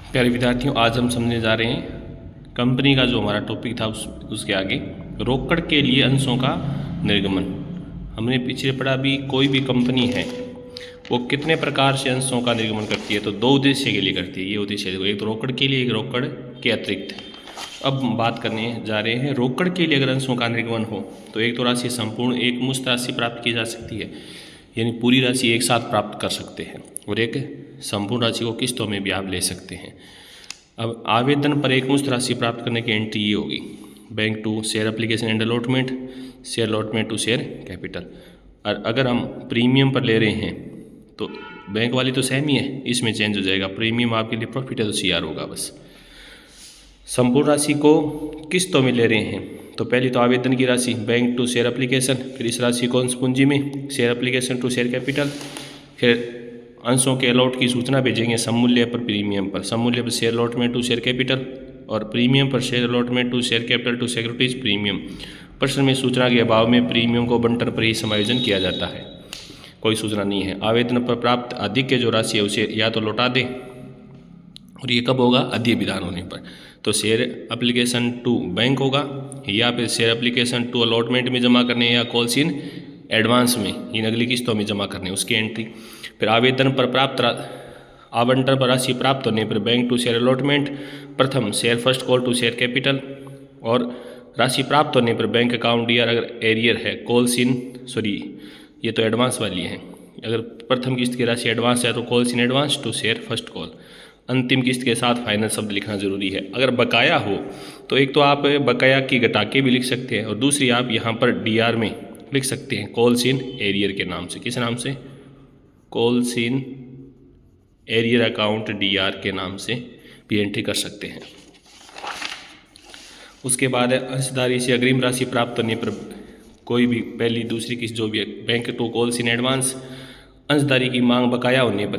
प्यारे विद्यार्थियों, आज हम समझने जा रहे हैं कंपनी का जो हमारा टॉपिक था उसके आगे रोकड़ के लिए अंशों का निर्गमन। हमने पीछे पढ़ा भी कोई भी कंपनी है वो कितने प्रकार से अंशों का निर्गमन करती है, तो दो उद्देश्य के लिए करती है। ये उद्देश्य है, एक तो रोकड़ के लिए, एक रोकड़ के अतिरिक्त। अब हम बात करने जा रहे हैं रोकड़ के लिए अगर अंशों का निर्गमन हो तो एक तो राशि संपूर्ण एक मुश्त राशि प्राप्त की जा सकती है, यानी पूरी राशि एक साथ प्राप्त कर सकते हैं, और एक संपूर्ण राशि को किस्तों में भी आप ले सकते हैं। अब आवेदन पर एक मुश्त राशि प्राप्त करने की एंट्री ये होगी, bank to share application and allotment, share allotment to share capital. और अगर हम प्रीमियम पर ले रहे हैं तो बैंक वाली तो सेम ही है, इसमें चेंज हो जाएगा, प्रीमियम आपके लिए प्रॉफिट है तो CR होगा बस। संपूर्ण राशि को किस्तों में ले रहे हैं तो पहली तो आवेदन की राशि बैंक टू शेयर एप्लीकेशन, फिर इस राशि को अंश पूंजी में share application to share capital, फिर अंशों के अलॉट की सूचना भेजेंगे सममूल्य पर प्रीमियम पर, सममूल्य पर share allotment to share capital और प्रीमियम पर share allotment to share capital to securities premium. प्रश्न में सूचना के अभाव में प्रीमियम को बंटन पर ही समायोजन किया जाता है, कोई सूचना नहीं है। आवेदन पर प्राप्त अधिक के जो राशि है उसे या तो लौटा दें, और ये कब होगा, अध्यय विधान होने पर, तो शेयर एप्लीकेशन टू बैंक होगा, या फिर शेयर एप्लीकेशन टू अलॉटमेंट में जमा करने, या कॉल्स इन एडवांस में इन अगली किस्तों में जमा करने उसकी एंट्री। फिर आवेदन पर प्राप्त आवंटन पर राशि प्राप्त होने पर बैंक टू शेयर अलॉटमेंट, प्रथम share first call to share capital, और राशि प्राप्त होने पर बैंक अकाउंट DR अगर एरियर है, कॉल्स इन ये तो एडवांस वाली है, अगर प्रथम किस्त की राशि एडवांस है तो calls in advance to share first call. अंतिम किस्त के साथ फाइनल शब्द लिखना जरूरी है। अगर बकाया हो तो एक तो आप बकाया की घटा के भी लिख सकते हैं, और दूसरी आप यहाँ पर DR में लिख सकते हैं कॉल्स इन एरियर के नाम से। किस नाम से? Calls in arrear account DR के नाम से भी एंट्री कर सकते हैं। उसके बाद अंशधारी से अग्रिम राशि प्राप्त होने पर कोई भी पहली दूसरी किस्त जो भी है, bank to calls in advance, अंशधारी की मांग बकाया होने पर,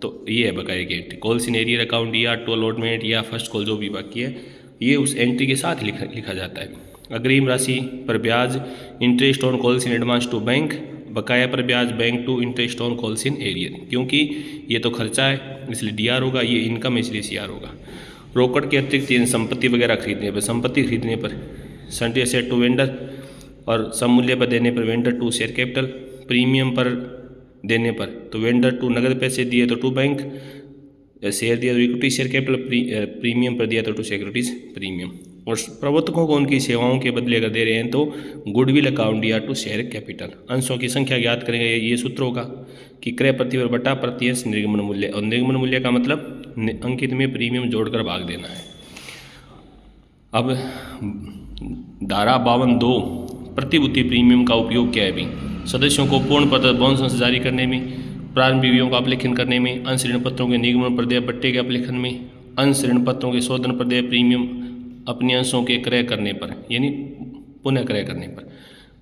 तो ये है बकाया की entry, calls in arrear account DR to allotment या फर्स्ट कॉल जो भी बाकी है ये उस एंट्री के साथ लिखा जाता है। अग्रिम राशि पर ब्याज interest on calls in advance to bank, बकाया पर ब्याज bank to interest on calls in arrear, क्योंकि ये तो खर्चा है इसलिए DR होगा, ये इनकम है इसलिए CR होगा। रोकड़ के अतिरिक्त संपत्ति वगैरह खरीदने पर, संपत्ति खरीदने पर सन्टी एसेट टू वेंडर, और सममूल्य पर देने पर vendor to share capital, premium पर देने पर तो वेंडर टू नगद पैसे दिए तो टू बैंक, शेयर दिया तो इक्विटी शेयर कैपिटल, प्रीमियम पर दिया तो टू सिक्योरिटीज प्रीमियम। और प्रवर्तकों को उनकी सेवाओं के बदले अगर दे रहे हैं तो goodwill account DR to share capital. अंशों की संख्या ज्ञात करेंगे, ये सूत्र होगा कि क्रय प्रतिवर्ष बटा प्रतिअंश निर्गमन मूल्य, और निर्गमन मूल्य का मतलब अंकित में प्रीमियम जोड़कर भाग देना है। अब धारा 52(2) प्रतिभूति प्रीमियम का उपयोग क्या है भी? सदस्यों को पूर्ण पत्र बॉन्स अंश जारी करने में, प्रारंभिक विवरणों का अपलेखन करने में, अंश ऋण पत्रों के निगमन प्रदेय बट्टे के अपलेखन में, अंश ऋण पत्रों के शोधन प्रदेय प्रीमियम अपने अंशों के क्रय करने पर, यानी पुनः क्रय करने पर।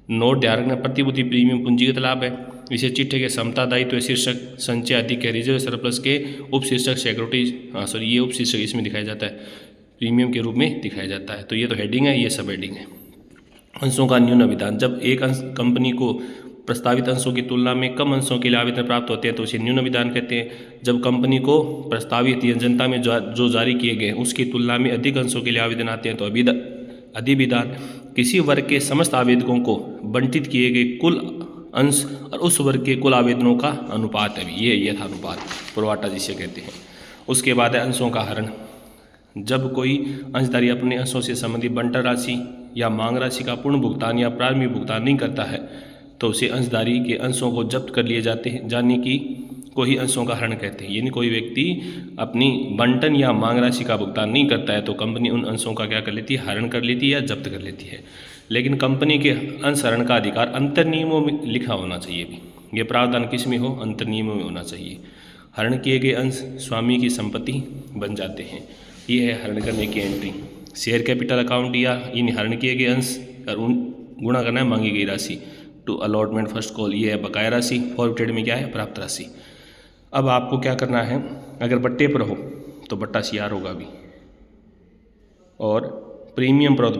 नोट ध्यान रखना, प्रतिभूति प्रीमियम पूंजीगत लाभ है, इसे चिट्ठे के समता दायित्व शीर्षक संचय आदि के रिजर्व सरप्लस के उपशीर्षक सिक्योरिटीज ये उपशीर्षक इसमें दिखाया जाता है, प्रीमियम के रूप में दिखाया जाता है। तो ये तो हेडिंग है, ये सब हेडिंग है। अंशों का न्यून विधान, जब एक अंश कंपनी को प्रस्तावित अंशों की तुलना में कम अंशों के लिए आवेदन प्राप्त होते हैं तो उसे न्यून विधान कहते हैं। जब कंपनी को प्रस्तावित या जनता में जो जारी किए गए उसकी तुलना में अधिक अंशों के लिए आवेदन आते हैं तो अधिविधान। किसी वर्ग के समस्त आवेदकों को बंटित किए गए कुल अंश और उस वर्ग के कुल आवेदनों का अनुपात है, ये यथानुपात प्रोराटा जिसे कहते हैं। उसके बाद है अंशों का हरण, जब कोई अंशधारी अपने अंशों से संबंधित बंटन राशि या मांग राशि का पूर्ण भुगतान या प्रारंभिक भुगतान नहीं करता है तो उसे अंशधारी के अंशों को जब्त कर लिए जाते हैं, जाने की को ही अंशों का हरण कहते हैं। यानी कोई व्यक्ति अपनी बंटन या मांग राशि का भुगतान नहीं करता है तो कंपनी उन अंशों का क्या कर लेती है, हरण कर लेती है या जब्त कर लेती है। लेकिन कंपनी के अंश हरण का अधिकार अंतर्नियमों में लिखा होना चाहिए भी, ये प्रावधान किस में हो, अंतर्नियमों में होना चाहिए। हरण किए गए अंश स्वामी की संपत्ति बन जाते हैं, ये है हरण करने की entry. Share capital account DR इन हरण किए गए अंश और उन गुणा करना है मांगी गई राशि टू अलॉटमेंट फर्स्ट कॉल, ये है बकाया राशि, फॉरवर्डेड में क्या है, प्राप्त राशि। अब आपको क्या करना है, अगर बट्टे पर हो तो बट्टा CR होगा भी, और प्रीमियम पर हो तो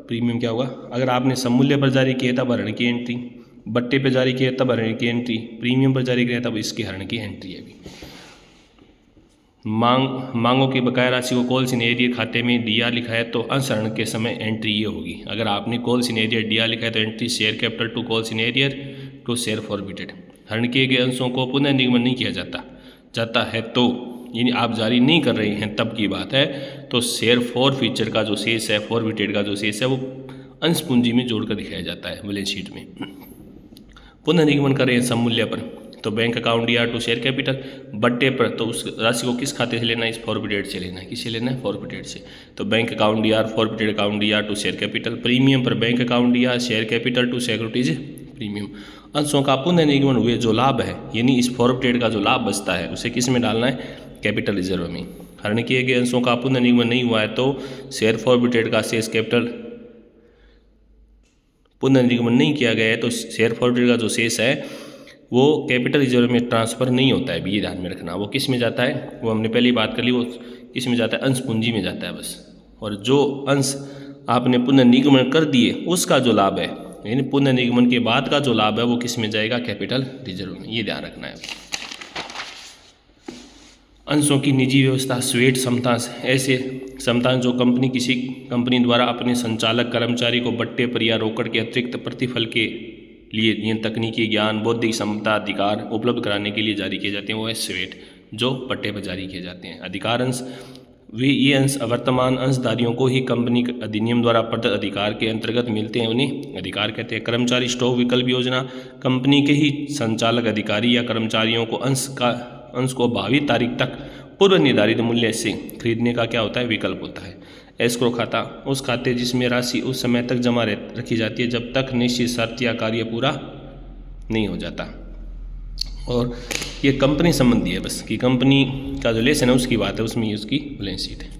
प्रीमियम क्या होगा, अगर आपने सममूल्य पर जारी किया तब हरण की एंट्री, बट्टे पर जारी किया तब हरण की एंट्री, प्रीमियम पर जारी किया तब इसके हरण की एंट्री है भी। मांगों की बकाया राशि को कॉल सिनेरियर खाते में डीआर लिखा है तो अंश हरण के समय एंट्री ये होगी। अगर आपने कॉल सिनेरियर डीआर लिखा है तो entry share capital to call in arrear to share forfeited. हरण किए गए अंशों को पुनः निगमन नहीं किया जाता है तो यानी आप जारी नहीं कर रहे हैं तब की बात है, तो शेयर फॉर फीचर का जो शेष है, फॉरबिटेड का जो शेष है वो अंश पूंजी में जोड़कर दिखाया जाता है बैलेंस शीट में। पुनः निगमन कर रहे हैं सममूल्य पर, तो bank account DR to share capital. बट्टे पर तो उस राशि को किस खाते से लेना है, इस फॉरबिटेड से लेना है। किससे लेना है, फॉरबिटेड से। तो bank account DR, forfeited account DR to share capital. Premium पर bank account DR, share capital to securities premium. अंशों का पुनः निगमन हुए जो लाभ है, यानी इस फॉरबिटेड का जो लाभ बचता है उसे किस में डालना है, कैपिटल रिजर्व में। हरण किए गए अंशों का पुनः निगमन नहीं हुआ है तो शेयर फॉरबिटेड का शेष कैपिटल पुनः निगमन नहीं किया गया है तो शेयर फॉरबिटेड का जो शेष है वो कैपिटल रिजर्व में ट्रांसफ़र नहीं होता है। ये ध्यान में रखना, वो किस में जाता है, वो हमने पहले ही बात कर ली, वो किस में जाता है, अंश पूंजी में जाता है बस। और जो अंश आपने पुनः निगमन कर दिए उसका जो लाभ है, यानी पुनः निगमन के बाद का जो लाभ है वो किस में जाएगा, कैपिटल रिजर्व में। ये ध्यान रखना है। अंशों की निजी व्यवस्था, स्वेट समतांश, ऐसे समतांश जो किसी कंपनी द्वारा अपने संचालक कर्मचारी को बट्टे पर या रोकड़ के अतिरिक्त प्रतिफल के लिए तकनीकी ज्ञान, बौद्धिक क्षमता, अधिकार उपलब्ध कराने के लिए जारी किए जाते हैं, वो है स्वेट, जो बट्टे पर जारी किए जाते हैं। अधिकार अंश, ये अंश वर्तमान अंशधारियों को ही कंपनी अधिनियम द्वारा प्रदत्त अधिकार के अंतर्गत मिलते हैं, उन्हें अधिकार कहते हैं। कर्मचारी स्टॉक विकल्प योजना, कंपनी के ही संचालक अधिकारी या कर्मचारियों को अंश को भावी तारीख तक पूर्व निर्धारित मूल्य से खरीदने का क्या होता है, विकल्प होता है। एस्क्रो खाता, उस खाते जिसमें राशि उस समय तक जमा रखी जाती है जब तक निश्चित शर्त या कार्य पूरा नहीं हो जाता। और ये कंपनी संबंधी है बस, कि कंपनी का जो लेसन है उसकी बात है, उसमें उसकी बैलेंस शीट है।